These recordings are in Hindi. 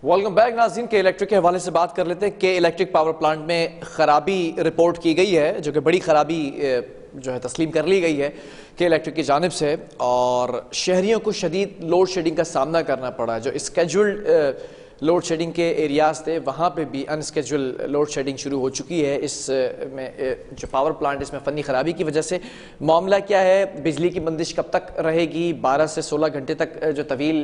वेलकम बैक नाज़रीन। के इलेक्ट्रिक के हवाले से बात कर लेते हैं। के इलेक्ट्रिक पावर प्लांट में खराबी रिपोर्ट की गई है, जो कि बड़ी खराबी जो है तस्लीम कर ली गई है के इलेक्ट्रिक की जानिब से, और शहरियों को शदीद लोड शेडिंग का सामना करना पड़ा। जो स्केड्यूल्ड लोड शेडिंग के एरियाज़ थे वहाँ पे भी अनस्केड्यूल लोड शेडिंग शुरू हो चुकी है। इस में जो पावर प्लांट इसमें फ़नी ख़राबी की वजह से मामला क्या है, बिजली की बंदिश कब तक रहेगी, 12 से 16 घंटे तक जो तवील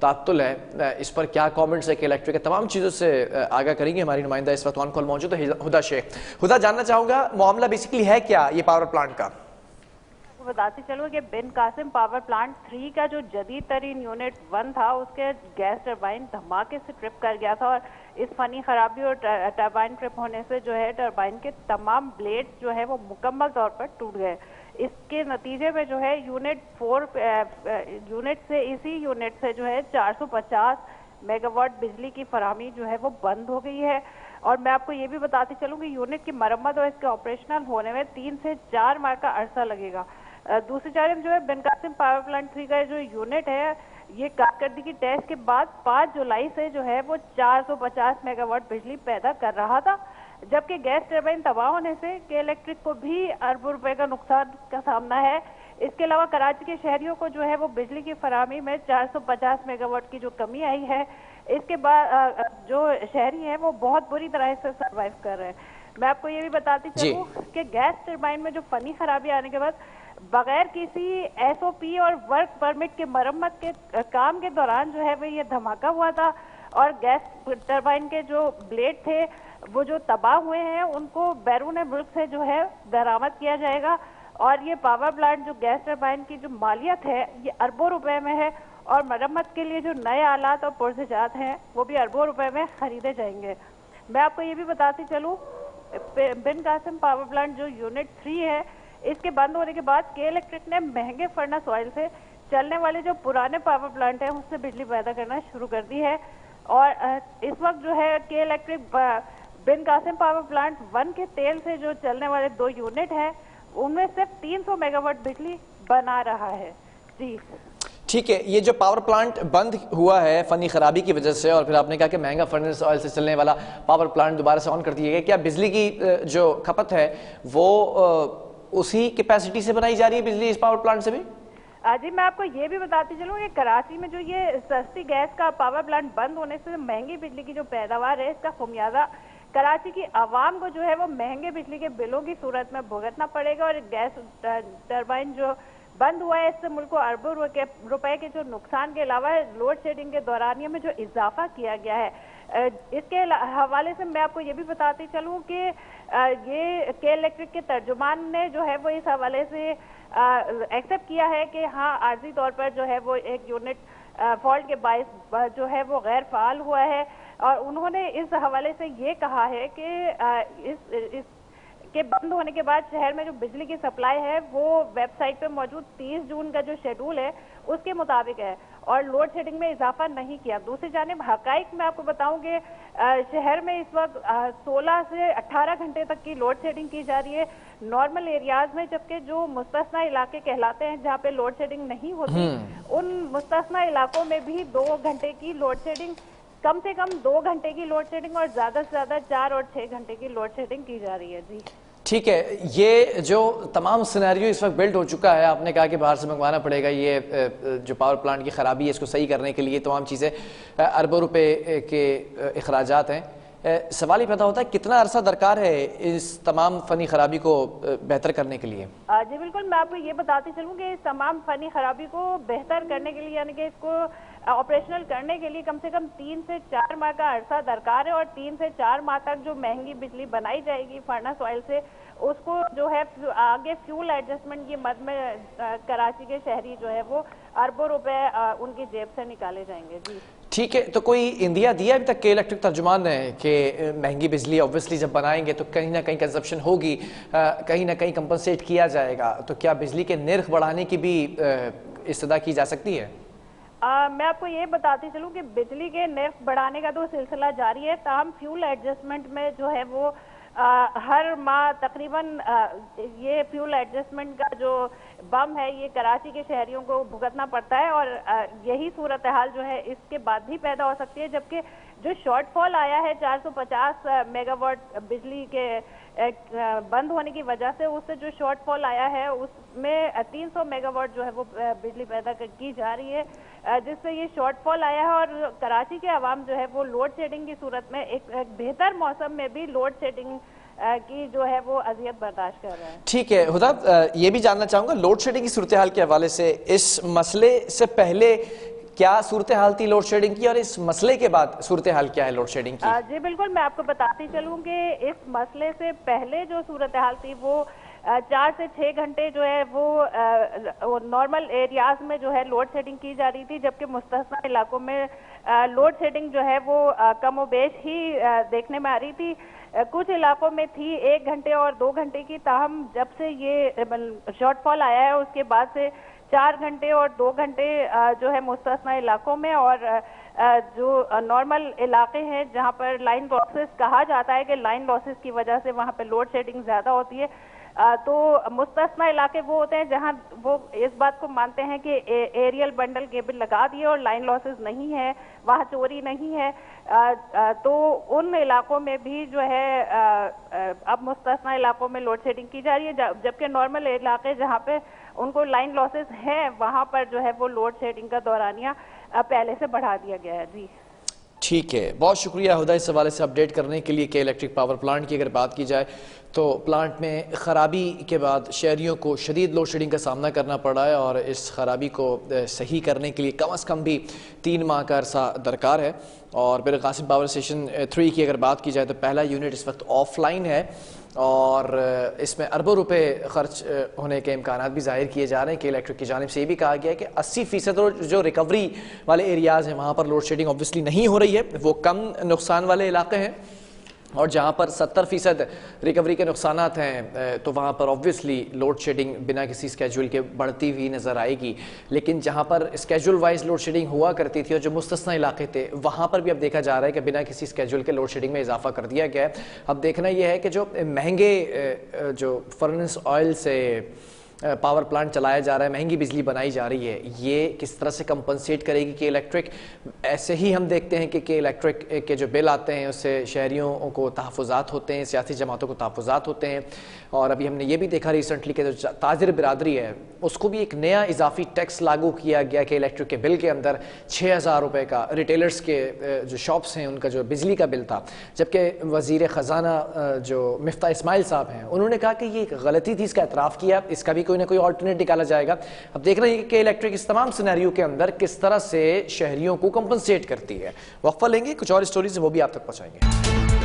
तात्तुल है, इस पर क्या कमेंट्स है कि इलेक्ट्रिक के तमाम चीज़ों से आगाह करेंगे हमारी नुमाइंदा इस वक्त ऑन कॉल मौजूद है हुदा शेख। हुदा, जानना चाहूँगा मामला बेसिकली है क्या ये पावर प्लांट का? बताते चलो कि बिन कासिम पावर प्लांट 3 का जो जदीद तरीन यूनिट 1 था उसके गैस टरबाइन धमाके से ट्रिप कर गया था, और इस फनी खराबी और टरबाइन ट्रिप होने से जो है टरबाइन के तमाम ब्लेड्स जो है वो मुकम्मल तौर पर टूट गए। इसके नतीजे में जो है इसी यूनिट से जो है 450 मेगावाट बिजली की फराहमी जो है वो बंद हो गई है। और मैं आपको ये भी बताती चलूँ कि यूनिट की मरम्मत और इसके ऑपरेशनल होने में 3 से 4 माह का अरसा लगेगा। दूसरी जानब जो है बिन कासिम पावर प्लांट 3 का जो यूनिट है, ये कारकर्दगी टेस्ट के बाद 5 जुलाई से जो है वो 450 मेगावाट बिजली पैदा कर रहा था, जबकि गैस टरबाइन तबाह होने से के इलेक्ट्रिक को भी अरबों रुपए का नुकसान का सामना है। इसके अलावा कराची के शहरियों को जो है वो बिजली की फराहमी में 450 मेगावाट की जो कमी आई है, इसके बाद जो शहरी हैं वो बहुत बुरी तरह से सर्वाइव कर रहे हैं। मैं आपको ये भी बताती चलूं कि गैस टरबाइन में जो फनी खराबी आने के बाद बगैर किसी एसओपी और वर्क परमिट के मरम्मत के काम के दौरान जो है वो ये धमाका हुआ था, और गैस टरबाइन के जो ब्लेड थे वो जो तबाह हुए हैं उनको बैरून मुल्क से जो है बरामद किया जाएगा। और ये पावर प्लांट जो गैस टरबाइन की जो मालियत है ये अरबों रुपए में है, और मरम्मत के लिए जो नए आलात और पुरज़ात हैं वो भी अरबों रुपए में खरीदे जाएंगे। मैं आपको ये भी बताती चलूँ, बिन कासिम पावर प्लांट जो यूनिट 3 है, इसके बंद होने के बाद के इलेक्ट्रिक ने महंगे फर्नेस ऑयल से चलने वाले जो पुराने पावर प्लांट हैं उससे बिजली पैदा करना शुरू कर दी है। और इस वक्त जो है के इलेक्ट्रिक बिन कासिम पावर प्लांट 1 के तेल से जो चलने वाले 2 यूनिट हैं उनमें सिर्फ 300 मेगावाट बिजली बना रहा है। जी ठीक है, ये जो पावर प्लांट बंद हुआ है फनी खराबी की वजह से, और फिर आपने कहा कि महंगा फर्नेस ऑयल से चलने वाला पावर प्लांट दोबारा से ऑन कर दिया गया, क्या बिजली की जो खपत है वो उसी कैपेसिटी से बनाई जा रही है बिजली इस पावर प्लांट से भी? जी मैं आपको ये भी बताती चलूँ कि कराची में जो ये सस्ती गैस का पावर प्लांट बंद होने से महंगी बिजली की जो पैदावार है, इसका खुमियाजा कराची की आवाम को जो है वो महंगे बिजली के बिलों की सूरत में भुगतना पड़ेगा। और गैस टरबाइन जो बंद हुआ है इससे मुल्क को अरबों रुपए के जो नुकसान के अलावा लोड शेडिंग के दौरानिये में जो इजाफा किया गया है, इसके हवाले से मैं आपको ये भी बताती चलूँ कि ये के इलेक्ट्रिक के तर्जुमान ने जो है वो इस हवाले से एक्सेप्ट किया है कि हाँ आर्जी तौर पर जो है वो एक यूनिट फॉल्ट के बायस जो है वो गैर फाल हुआ है। और उन्होंने इस हवाले से ये कहा है कि इस के बंद होने के बाद शहर में जो बिजली की सप्लाई है वो वेबसाइट पे मौजूद 30 जून का जो शेड्यूल है उसके मुताबिक है, और लोड शेडिंग में इजाफा नहीं किया। दूसरी जानिब हकाइक में आपको बताऊं कि शहर में इस वक्त 16 से 18 घंटे तक की लोड शेडिंग की जा रही है नॉर्मल एरियाज में, जबकि जो मुस्तस्ना इलाके कहलाते हैं जहाँ पे लोड शेडिंग नहीं होती, उन मुस्तस्ना इलाकों में भी 2 घंटे की लोड शेडिंग, कम से कम 2 घंटे की लोड शेडिंग और ज्यादा से ज्यादा 4 और 6 घंटे की लोड शेडिंग की जा रही है। जी ठीक है, ये जो तमाम सिनेरियो इस वक्त बिल्ड हो चुका है, आपने कहा कि बाहर से मंगवाना पड़ेगा ये जो पावर प्लांट की खराबी है इसको सही करने के लिए तमाम चीज़ें, अरबों रुपए के अखराजात हैं। सवाल ही पैदा होता है कितना अरसा दरकार है इस तमाम फनी खराबी को बेहतर करने के लिए? जी बिल्कुल, मैं आपको ये बताती चलूँ कि इस तमाम फनी खराबी को बेहतर करने के लिए यानी कि इसको ऑपरेशनल करने के लिए कम से कम 3 से 4 माह का अरसा दरकार है, और 3 से 4 माह तक जो महंगी बिजली बनाई जाएगी फर्नेस ऑयल से उसको जो है आगे फ्यूल एडजस्टमेंट की मद में कराची के शहरी जो है वो अरबों रुपए उनकी जेब से निकाले जाएंगे। जी ठीक है, तो कोई इंदिया दिया अभी तक के इलेक्ट्रिक तर्जुमान ने कि महंगी बिजली ऑब्वियसली जब बनाएंगे तो कहीं ना कहीं कंजप्शन होगी, कहीं ना कहीं कंपनसेट किया जाएगा, तो क्या बिजली के निर्ख बढ़ाने की भी इस्तदा की जा सकती है? मैं आपको ये बताती चलूँ कि बिजली के निर्ख बढ़ाने का तो सिलसिला जारी है, ताहम फ्यूल एडजस्टमेंट में जो है वो हर माह तकरीबन ये फ्यूल एडजस्टमेंट का जो बम है ये कराची के शहरियों को भुगतना पड़ता है, और यही सूरत हाल जो है इसके बाद भी पैदा हो सकती है। जबकि जो शॉर्टफॉल आया है 450 मेगावाट बिजली के बंद होने की वजह से, उससे जो शॉर्टफॉल आया है उसमें 300 मेगावाट जो है वो बिजली पैदा की जा रही है, जिससे ये शॉर्टफॉल आया है। और कराची के अवाम जो है वो लोड शेडिंग की सूरत में एक बेहतर मौसम में भी लोड शेडिंग की जो है वो अजियत बर्दाश्त कर रहे हैं। ठीक है हुदा, ये भी जानना चाहूंगा लोड शेडिंग की सूरत हाल के हवाले से, इस मसले से पहले क्या सूरत हाल थी लोड शेडिंग की, और इस मसले के बाद सूरत हाल क्या है लोड शेडिंग की? जी बिल्कुल, मैं आपको बताती चलूं कि इस मसले से पहले जो सूरत हाल थी वो 4 से 6 घंटे जो है वो नॉर्मल एरियाज में जो है लोड शेडिंग की जा रही थी, जबकि मुस्तस्ना इलाकों में लोड शेडिंग जो है वो कमोबेश ही देखने में आ रही थी। कुछ इलाकों में थी 1 घंटे और 2 घंटे की, ताहम जब से ये शॉर्टफॉल आया है उसके बाद से 4 घंटे और 2 घंटे जो है मुस्तस्ना इलाकों में, और जो नॉर्मल इलाके हैं जहां पर लाइन लॉसेस कहा जाता है कि लाइन लॉसेस की वजह से वहां पर लोड शेडिंग ज्यादा होती है, तो मुस्तस्ना इलाके वो होते हैं जहां वो इस बात को मानते हैं कि एरियल बंडल केबल लगा दिए और लाइन लॉसेस नहीं है, वहां चोरी नहीं है, तो उन इलाकों में भी जो है अब मुस्तस्ना इलाकों में लोड शेडिंग की जा रही है, जबकि नॉर्मल इलाके जहां पे उनको लाइन लॉसेस हैं वहां पर जो है वो लोड शेडिंग का दौरानिया पहले से बढ़ा दिया गया है। जी ठीक है, बहुत शुक्रिया हुदा इस हवाले से अपडेट करने के लिए। के इलेक्ट्रिक पावर प्लांट की अगर बात की जाए तो प्लांट में ख़राबी के बाद शहरियों को शदीद लोड शेडिंग का सामना करना पड़ा है, और इस ख़राबी को सही करने के लिए कम अज़ कम भी 3 माह का अरसा दरकार है। और बर कासिम पावर स्टेशन 3 की अगर बात की जाए तो पहला यूनिट इस वक्त ऑफलाइन है, और इसमें अरबों रुपए खर्च होने के इम्कान भी जाहिर किए जा रहे हैं। कि इलेक्ट्रिक की जानिब से ये भी कहा गया है कि 80% जो रिकवरी वाले एरियाज़ हैं वहाँ पर लोड शेडिंग ऑब्वियसली नहीं हो रही है, वो कम नुकसान वाले इलाके हैं, और जहाँ पर 70% रिकवरी के नुकसानात हैं तो वहाँ पर ऑब्वियसली लोड शेडिंग बिना किसी स्केड्यूल के बढ़ती हुई नज़र आएगी। लेकिन जहाँ पर स्केड्यूल वाइज लोड शेडिंग हुआ करती थी और जो मुस्तस्ना इलाके थे वहाँ पर भी अब देखा जा रहा है कि बिना किसी स्केड्यूल के लोड शेडिंग में इजाफा कर दिया गया है। अब देखना यह है कि जो महंगे जो फर्नेस ऑयल से पावर प्लांट चलाया जा रहा है, महंगी बिजली बनाई जा रही है, ये किस तरह से कंपनसेट करेगी के इलेक्ट्रिक। ऐसे ही हम देखते हैं कि इलेक्ट्रिक के जो बिल आते हैं उससे शहरियों को तहफ़्फ़ुज़ात होते हैं, सियासी जमातों को तहफ़्फ़ुज़ात होते हैं। और अभी हमने ये भी देखा रिसेंटली कि जो ताजिर बिरादरी है उसको भी एक नया इजाफी टैक्स लागू किया गया कि इलेक्ट्रिक के बिल के अंदर 6,000 रुपये का रिटेलर्स के जो शॉप्स हैं उनका जो बिजली का बिल था। जबकि वज़ीर ख़जाना जो मिफ्ता इस्माइल साहब हैं उन्होंने कहा कि ये एक गलती थी, इसका एतराफ़ किया, इसका भी कोई ना कोई ऑल्टरनेट निकाला जाएगा। अब देखना है कि इलेक्ट्रिक इस तमाम सिनेरियो के अंदर किस तरह से शहरियों को कंपनसेट करती है। वक्फा लेंगे, कुछ और स्टोरीज वो भी आप तक पहुंचाएंगे।